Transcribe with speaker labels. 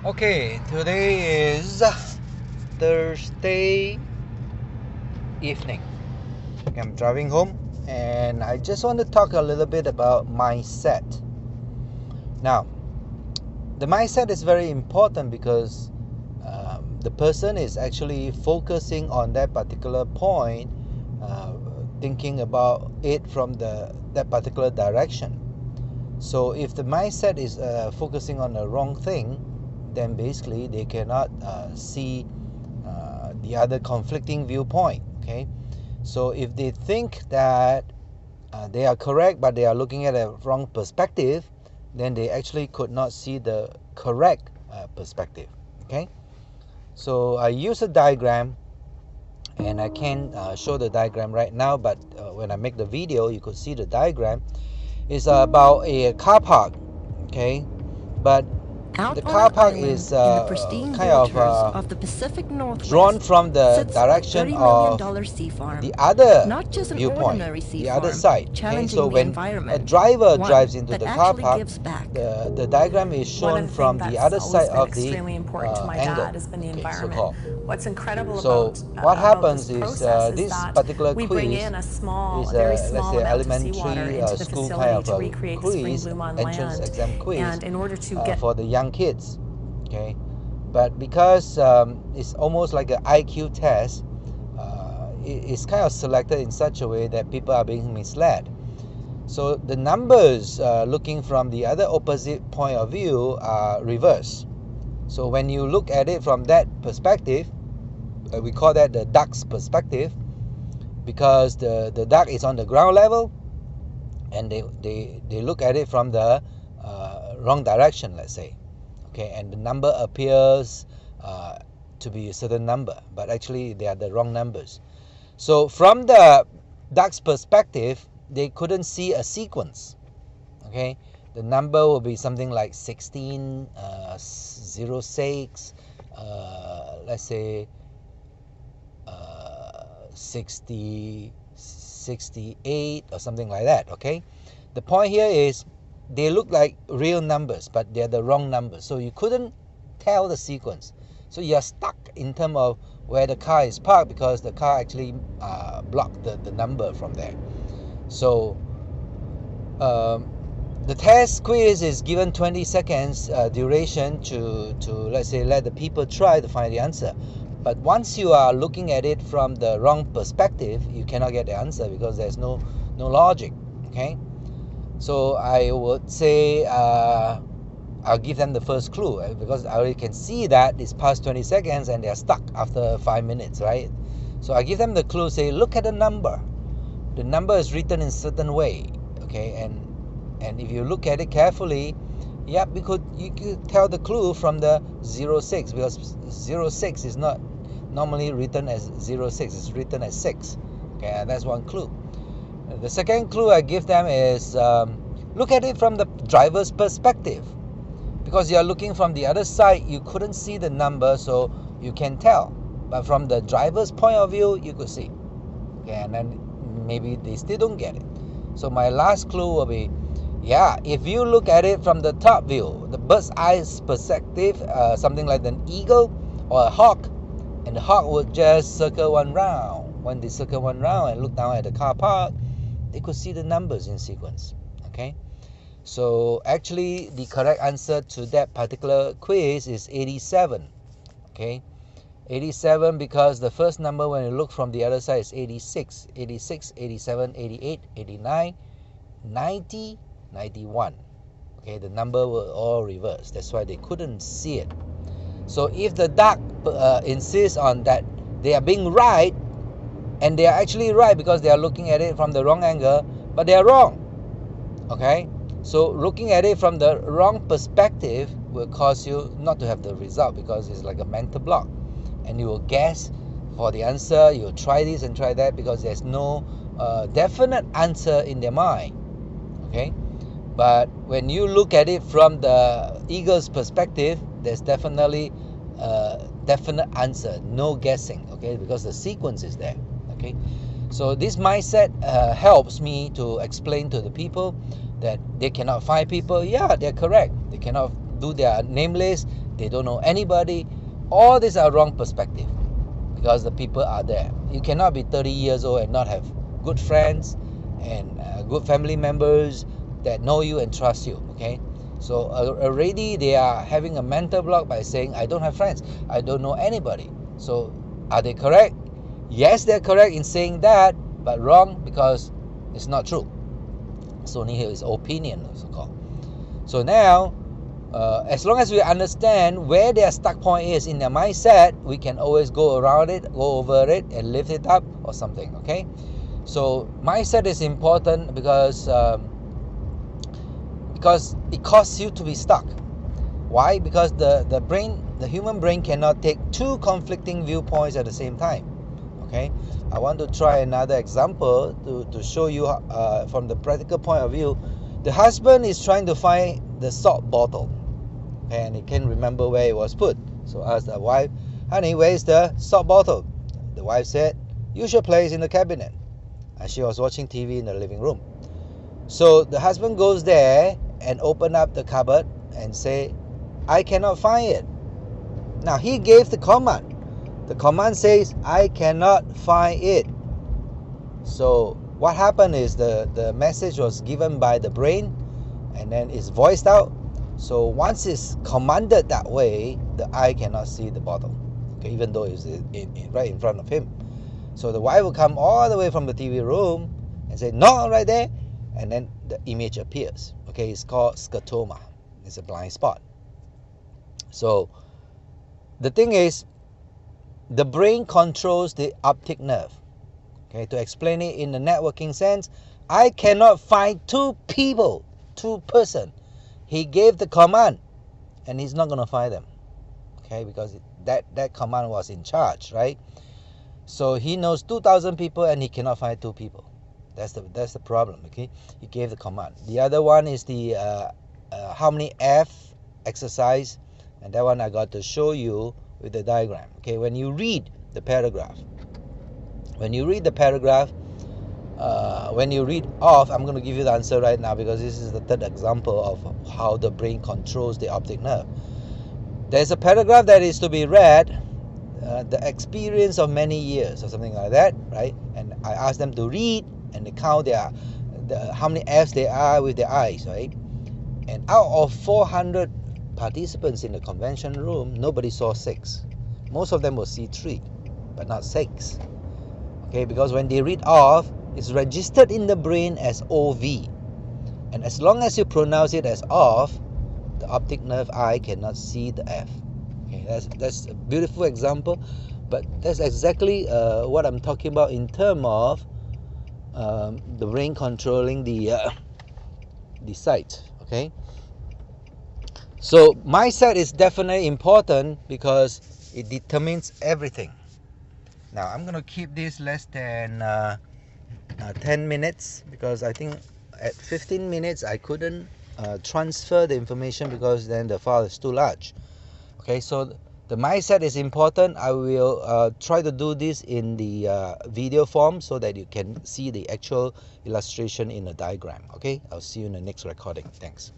Speaker 1: Okay, today is Thursday evening. I'm driving home and I just want to talk a little bit about mindset. Now, the mindset is very important because the person is actually focusing on that particular point, thinking about it from that particular direction. So if the mindset is focusing on the wrong thing, then basically they cannot see the other conflicting viewpoint. Okay, so if they think that they are correct but they are looking at a wrong perspective, then they actually could not see the correct perspective. Okay, so I use a diagram, and I can show the diagram right now, but when I make the video you could see the diagram. It's about a car park. Okay, but
Speaker 2: Out
Speaker 1: the
Speaker 2: on
Speaker 1: car
Speaker 2: an
Speaker 1: park
Speaker 2: island
Speaker 1: is
Speaker 2: in the pristine
Speaker 1: kind of
Speaker 2: waters of the Pacific
Speaker 1: drawn
Speaker 2: Northwest
Speaker 1: from the
Speaker 2: sits a
Speaker 1: direction
Speaker 2: $30
Speaker 1: of
Speaker 2: million sea farm.
Speaker 1: the other
Speaker 2: Not just an
Speaker 1: viewpoint,
Speaker 2: ordinary sea
Speaker 1: the other
Speaker 2: farm,
Speaker 1: side. Okay,
Speaker 2: challenging
Speaker 1: so
Speaker 2: the
Speaker 1: when a
Speaker 2: environment,
Speaker 1: driver
Speaker 2: one
Speaker 1: drives into
Speaker 2: that
Speaker 1: the car
Speaker 2: actually
Speaker 1: park,
Speaker 2: gives back.
Speaker 1: the diagram is shown from the other side of the
Speaker 3: extremely important to my
Speaker 1: angle.
Speaker 3: dad has been the
Speaker 1: Okay,
Speaker 3: environment.
Speaker 1: so-called.
Speaker 3: What's incredible
Speaker 1: So what
Speaker 3: about
Speaker 1: happens
Speaker 3: this
Speaker 1: is
Speaker 3: process is
Speaker 1: this
Speaker 3: that
Speaker 1: particular
Speaker 3: we bring
Speaker 1: quiz
Speaker 3: in a
Speaker 1: is
Speaker 3: very
Speaker 1: let's
Speaker 3: small
Speaker 1: say
Speaker 3: amount of seawater
Speaker 1: elementary
Speaker 3: into the
Speaker 1: school
Speaker 3: facility
Speaker 1: kind
Speaker 3: to
Speaker 1: of
Speaker 3: recreate the spring
Speaker 1: quiz,
Speaker 3: bloom on
Speaker 1: entrance
Speaker 3: land.
Speaker 1: exam quiz,
Speaker 3: And in order to get
Speaker 1: for the young kids. Okay, but because it's almost like an IQ test, it's kind of selected in such a way that people are being misled. So the numbers looking from the other opposite point of view are reversed. So when you look at it from that perspective, we call that the duck's perspective, because the duck is on the ground level and they look at it from the wrong direction, let's say. Okay, and the number appears to be a certain number, but actually they are the wrong numbers. So from the duck's perspective, they couldn't see a sequence. Okay, the number will be something like 16, 06, let's say 60, 68 or something like that. Okay, the point here is they look like real numbers, but they're the wrong numbers, so you couldn't tell the sequence. So you're stuck in terms of where the car is parked, because the car actually blocked the number from there. So the test quiz is given 20 seconds duration to let's say let the people try to find the answer. But once you are looking at it from the wrong perspective, you cannot get the answer because there's no logic. Okay, so I would say I'll give them the first clue, because I already can see that it's past 20 seconds and they're stuck after 5 minutes, right? So I give them the clue, say look at the number. The number is written in a certain way. Okay, and if you look at it carefully, yeah, you could tell the clue from the 06, because 06 is not normally written as 06, it's written as 6. Okay, that's one clue. The second clue I give them is look at it from the driver's perspective, because you're looking from the other side, you couldn't see the number, so you can tell, but from the driver's point of view you could see. Okay, and then maybe they still don't get it. So my last clue will be, yeah, if you look at it from the top view, the bird's eye perspective, something like an eagle or a hawk, and the hawk would just circle one round. When they circle one round and look down at the car park, they could see the numbers in sequence. Okay, so actually the correct answer to that particular quiz is 87. Okay, 87, because the first number when you look from the other side is 86, 86, 87, 88, 89, 90, 91. Okay, the number were all reversed. That's why they couldn't see it. So if the duck insists on that they are being right, and they are actually right because they are looking at it from the wrong angle, but they are wrong. Okay, so looking at it from the wrong perspective will cause you not to have the result, because it's like a mental block, and you will guess for the answer. You'll try this and try that because there's no definite answer in their mind. Okay, but when you look at it from the eagle's perspective, there's definitely a definite answer, no guessing. Okay, because the sequence is there. Okay, so this mindset helps me to explain to the people that they cannot find people. Yeah, they're correct. They cannot do their name list. they don't know anybody. All these are wrong perspective because the people are there. You cannot be 30 years old and not have good friends and good family members that know you and trust you. Okay, so already they are having a mental block by saying, I don't have friends, I don't know anybody. So are they correct? Yes, they're correct in saying that, but wrong because it's not true. So here is opinion, so called. So now, as long as we understand where their stuck point is in their mindset, we can always go around it, go over it, and lift it up or something. Okay, so mindset is important because it causes you to be stuck. Why? Because the human brain cannot take two conflicting viewpoints at the same time. Okay, I want to try another example to show you from the practical point of view. The husband is trying to find the salt bottle, okay, and he can't remember where it was put. So asked the wife, honey, where is the salt bottle? The wife said, usual place in the cabinet. And she was watching TV in the living room. So the husband goes there and open up the cupboard and say, I cannot find it. Now he gave the command. The command says, I cannot find it. So what happened is the message was given by the brain and then it's voiced out. So once it's commanded that way, the eye cannot see the bottle, okay, even though it's right in front of him. So the wife will come all the way from the TV room and say, no, right there. And then the image appears. Okay, it's called scotoma. It's a blind spot. So the thing is, the brain controls the optic nerve. Okay, to explain it in the networking sense, I cannot find two person. He gave the command and he's not going to find them. Okay, because that command was in charge, right? So he knows 2,000 people and he cannot find two people. That's the problem. Okay, he gave the command. The other one is the how many F exercise, and that one I got to show you with the diagram. Okay, when you read the paragraph, when you read off, I'm going to give you the answer right now because this is the third example of how the brain controls the optic nerve. There's a paragraph that is to be read, the experience of many years or something like that, right? And I ask them to read and they count how many F's they are with their eyes, right? And out of 400 participants in the convention room, nobody saw 6. Most of them will see 3, but not 6. Okay, because when they read off, it's registered in the brain as OV. And as long as you pronounce it as off, the optic nerve eye cannot see the F. Okay, that's a beautiful example, but that's exactly what I'm talking about in terms of the brain controlling the sight. Okay, so mindset is definitely important because it determines everything. Now I'm gonna keep this less than 10 minutes because I think at 15 minutes I couldn't transfer the information because then the file is too large. Okay, so the mindset is important. I will try to do this in the video form so that you can see the actual illustration in a diagram. Okay, I'll see you in the next recording. Thanks.